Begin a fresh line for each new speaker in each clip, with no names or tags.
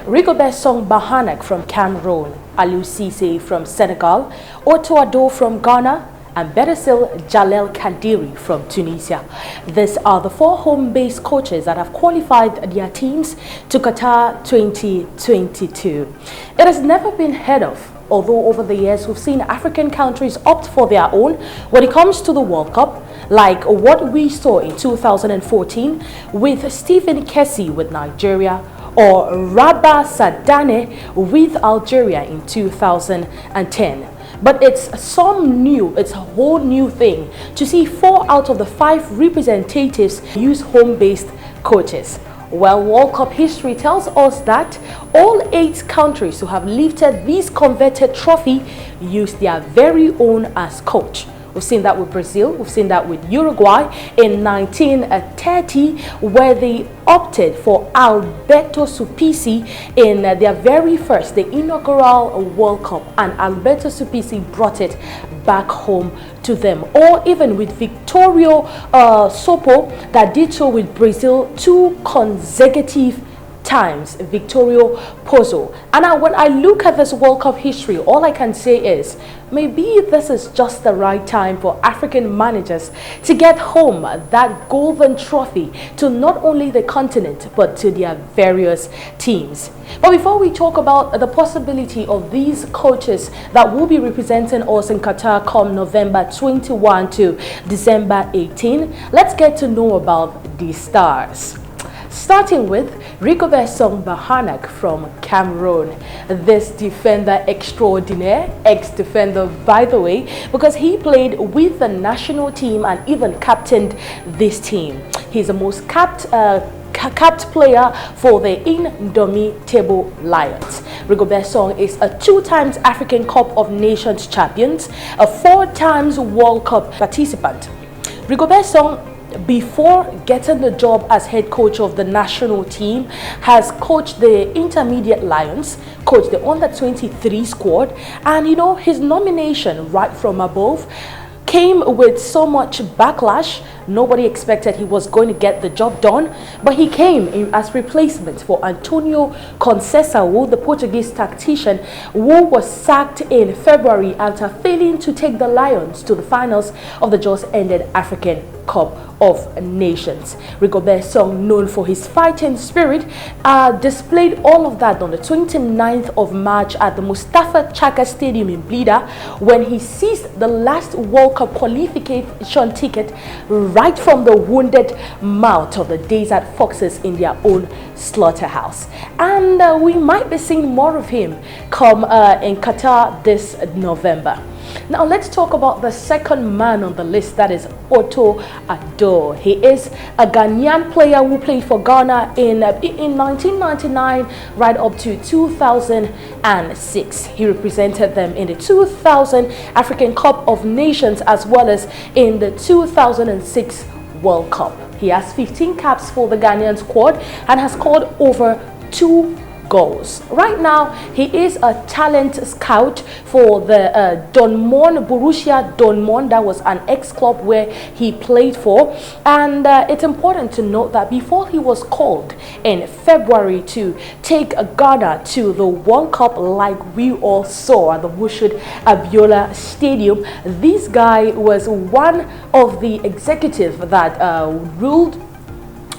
Rigobert from Cameroon, ALIOU CISSE from Senegal, OTTO ADDO from Ghana, and better still, JALEL Kadri from Tunisia. These are the 4 home-based coaches that have qualified their teams to Qatar 2022. It has never been heard of, although over the years we've seen African countries opt for their own when it comes to the World Cup, like what we saw in 2014 with Stephen Kessie with Nigeria, or Rabah Sadane with Algeria in 2010. But it's a whole new thing to see 4 out of the 5 representatives use home-based coaches. Well, World Cup history tells us that all 8 countries who have lifted this coveted trophy use their very own as coach. We've seen that with Brazil, we've seen that with Uruguay in 1930, where they opted for Alberto Supisi in their very first, the inaugural World Cup, and Alberto Supisi brought it back home to them. Or even with Victorio Sopo, that did so with Brazil 2 consecutive times, Victorio Pozzo. And now when I look at this World Cup history, all I can say is maybe this is just the right time for African managers to get home that golden trophy to not only the continent but to their various teams. But before we talk about the possibility of these coaches that will be representing us in Qatar come November 21 to December 18, let's get to know about the stars. Starting with Rigobert from Cameroon, this defender extraordinaire, ex-defender by the way, because he played with the national team and even captained this team. He's the most capped player for the indomitable Lions. Rigobert is a 2 times African Cup of Nations champion, a 4 times World Cup participant. Rigobert, before getting the job as head coach of the national team, has coached the intermediate Lions, coached the under-23 squad, and you know, his nomination right from above came with so much backlash. Nobody expected he was going to get the job done, but he came in as replacement for Antonio Conceição, the Portuguese tactician who was sacked in February after failing to take the Lions to the finals of the just ended African Cup of Nations. Rigobert, known for his fighting spirit, displayed all of that on the 29th of March at the Mustafa Chaka Stadium in Blida when he seized the last World Cup qualification ticket right from the wounded mouth of the Desert Foxes in their own slaughterhouse. And we might be seeing more of him come in Qatar this November. Now let's talk about the second man on the list, that is OTTO ADDO. He is a Ghanaian player who played for Ghana in 1999 right up to 2006. He represented them in the 2000 African Cup of Nations as well as in the 2006 World Cup. He has 15 caps for the Ghanaian squad and has scored over 2 goals. Right now, he is a talent scout for the Borussia Dortmund. That was an ex-club where he played for. And it's important to note that before he was called in February to take Ghana to the World Cup, like we all saw at the Moshood Abiola Stadium, this guy was one of the executives that ruled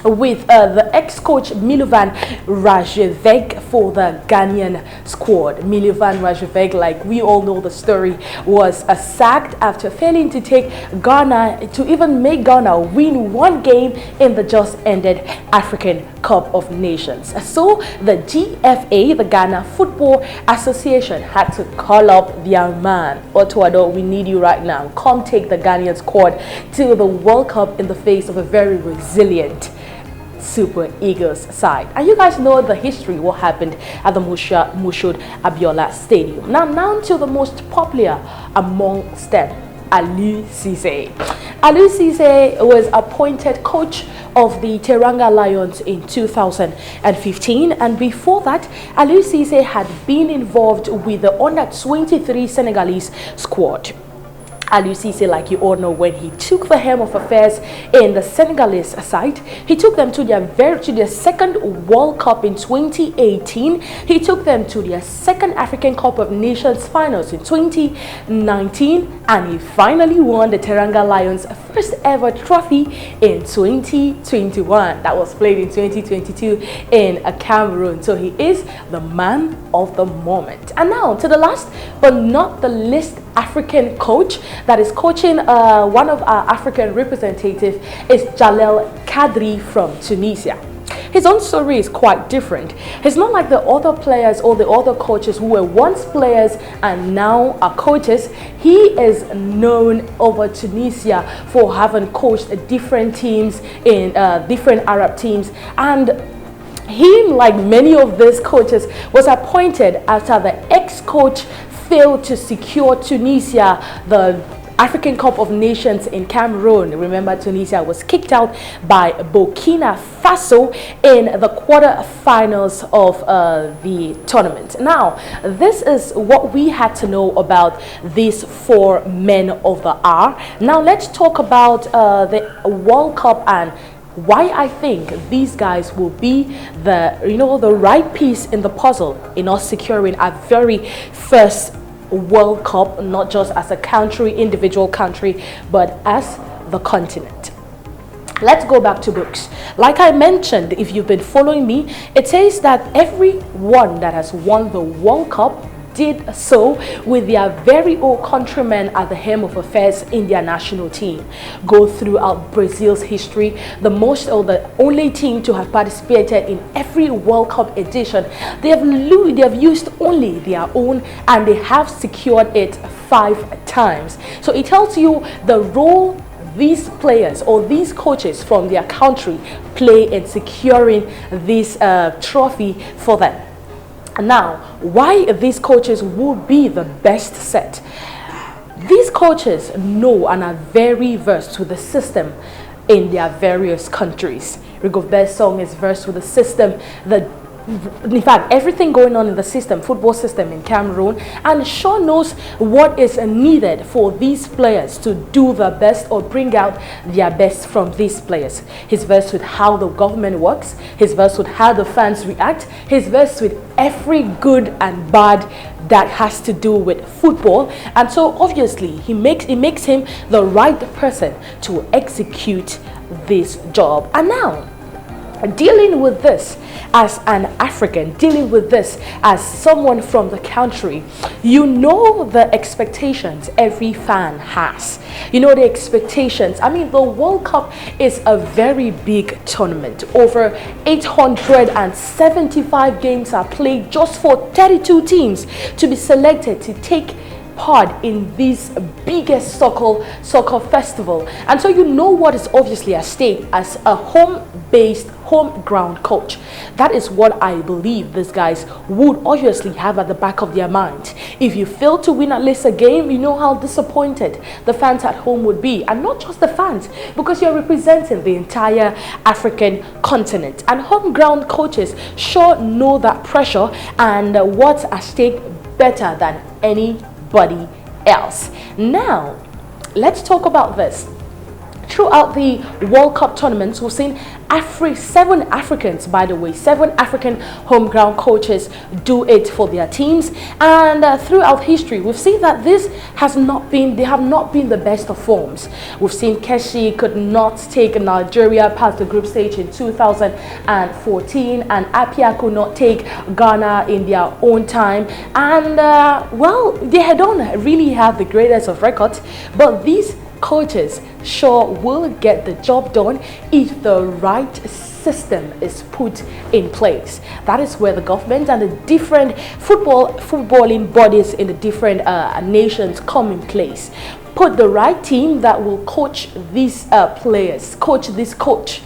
with the ex-coach Milovan Rajevac for the Ghanaian squad. Milovan Rajevac, like we all know the story, was sacked after failing to take Ghana, to even make Ghana win 1 game in the just ended African Cup of Nations. So the GFA, the Ghana Football Association, had to call up their man, OTTO ADDO, we need you right now. Come take the Ghanaian squad to the World Cup in the face of a very resilient Super Eagles side. And you guys know the history, what happened at the Moshood Abiola Stadium. Now to the most popular amongst them, ALIOU CISSE. ALIOU CISSE was appointed coach of the Teranga Lions in 2015, and before that, ALIOU CISSE had been involved with the under-23 Senegalese squad. Aliou Cisse, like you all know, when he took the helm of affairs in the Senegalese side, he took them to their second World Cup in 2018. He took them to their second African Cup of Nations finals in 2019, and he finally won the Teranga Lions' first ever trophy in 2021. That was played in 2022 in Cameroon. So he is the man of the moment. And now to the last but not the least African coach that is coaching one of our African representatives is Jalel Kadri from Tunisia. His own story is quite different. He's not like the other players or the other coaches who were once players and now are coaches. He is known over Tunisia for having coached different teams in different Arab teams, and him, like many of these coaches, was appointed after the ex-coach failed to secure Tunisia the African Cup of Nations in Cameroon. Remember, Tunisia was kicked out by Burkina Faso in the quarter-finals of the tournament. Now, this is what we had to know about these four men of the hour. Now, let's talk about the World Cup and why I think these guys will be the right piece in the puzzle in us securing our very first World Cup, not just as a country, individual country, but as the continent. Let's go back to books. Like I mentioned, if you've been following me, it says that everyone that has won the World Cup did so with their very own countrymen at the helm of affairs in their national team. Go throughout Brazil's history, the most or the only team to have participated in every World Cup edition. They have used only their own, and they have secured it 5 times. So it tells you the role these players or these coaches from their country play in securing this trophy for them. Now, why these coaches would be the best set? These coaches know and are very versed with the system in their various countries. Rigobert's song is versed with the system, in fact, everything going on in the system, football system in Cameroon, and Shaw knows what is needed for these players to do the best or bring out their best from these players. He's versed with how the government works, he's versed with how the fans react, he's versed with every good and bad that has to do with football, and so obviously it makes him the right person to execute this job. And now, dealing with this as an African, dealing with this as someone from the country, you know the expectations every fan has. You know the expectations. I mean, the World Cup is a very big tournament. Over 875 games are played just for 32 teams to be selected to take part in this biggest soccer festival. And so you know what is obviously at stake as a home-based, home-ground coach. That is what I believe these guys would obviously have at the back of their mind. If you fail to win at least a game, you know how disappointed the fans at home would be. And not just the fans, because you're representing the entire African continent. And home-ground coaches sure know that pressure and what's at stake better than anybody else. Now, let's talk about this. Throughout the World Cup tournaments, we've seen 7 Africans, by the way, 7 African home ground coaches do it for their teams. And throughout history, we've seen that they have not been the best of forms. We've seen Keshi could not take Nigeria past the group stage in 2014, and Apia could not take Ghana in their own time. And well, they don't really have the greatest of records, but these coaches sure will get the job done if the right system is put in place. That is where the government and the different footballing bodies in the different nations come in place. Put the right team that will coach these players, coach this coach.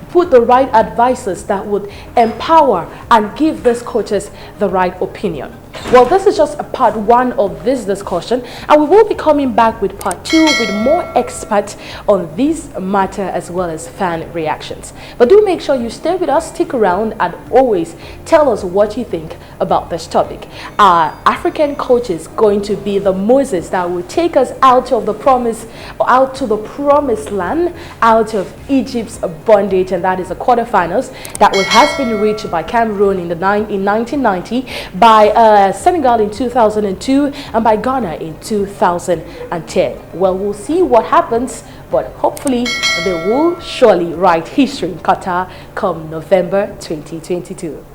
Put the right advisors that would empower and give these coaches the right opinion. Well, this is just a part 1 of this discussion, and we will be coming back with part 2 with more experts on this matter as well as fan reactions. But do make sure you stay with us, stick around, and always tell us what you think about this topic. Are African coaches going to be the Moses that will take us out of the promise, out to the promised land, out of Egypt's bondage? And that is the quarterfinals that has been reached by Cameroon in 1990, by Senegal in 2002, and by Ghana in 2010. Well, we'll see what happens, but hopefully they will surely write history in Qatar come November 2022.